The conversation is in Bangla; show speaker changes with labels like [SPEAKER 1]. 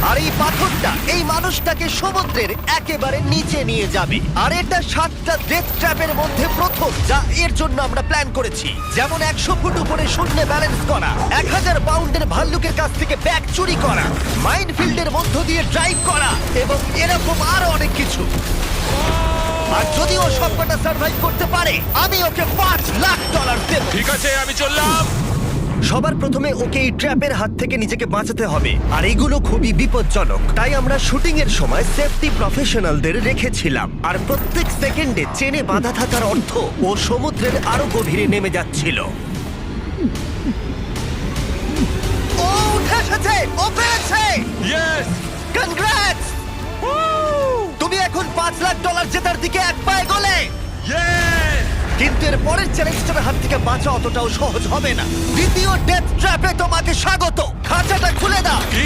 [SPEAKER 1] আর এই পাথরটা এই মানুষটাকে সমুদ্রের একেবারে নিচে নিয়ে যাবে। আর এটা 7টা ডেথ ট্র্যাপের মধ্যে প্রথম যা এর জন্য আমরা প্ল্যান করেছি। যেমন 100 ফুট উপরে শূন্যে ব্যালেন্স করা, 1000 পাউন্ডের ভাল্লুকের কাছ থেকে ব্যাগ চুরি করা, মাইনফিল্ডের মধ্য দিয়ে ড্রাইভ করা এবং এরকম আরো অনেক কিছু। আর যদি ও সবকটা সার্ভাইভ করতে পারে আমি ওকে $5,00,000 দেব।
[SPEAKER 2] ঠিক আছে, আমি চললাম।
[SPEAKER 1] সবার প্রথমে ওকে এই ট্র্যাপের হাত থেকে নিজেকে বাঁচাতে হবে, আর এগুলো খুবই বিপজ্জনক। তাই আমরা শুটিং এর সময় সেফটি প্রফেশনালদের রেখেছিলাম। আর প্রত্যেক সেকেন্ডে চেনে বাঁধা থাকার অর্থ ও সমুদ্রের আরো গভীরে নেমে যাচ্ছিল। ও উঠে এসেছে, ও পেরেছে।
[SPEAKER 2] ইয়েস!
[SPEAKER 1] কনগ্রাটস! তুমি এখন $5,00,000 জেতার দিকে এক পায়ে গলে।
[SPEAKER 2] ইয়েস!
[SPEAKER 1] কিন্তু এর পরের চ্যালেঞ্জটার হাত থেকে বাঁচা অতটাও সহজ হবে না। দ্বিতীয় ডেথ ট্র্যাপে তোমাকে স্বাগত। খাঁচাটা খুলে দাও।
[SPEAKER 2] কি?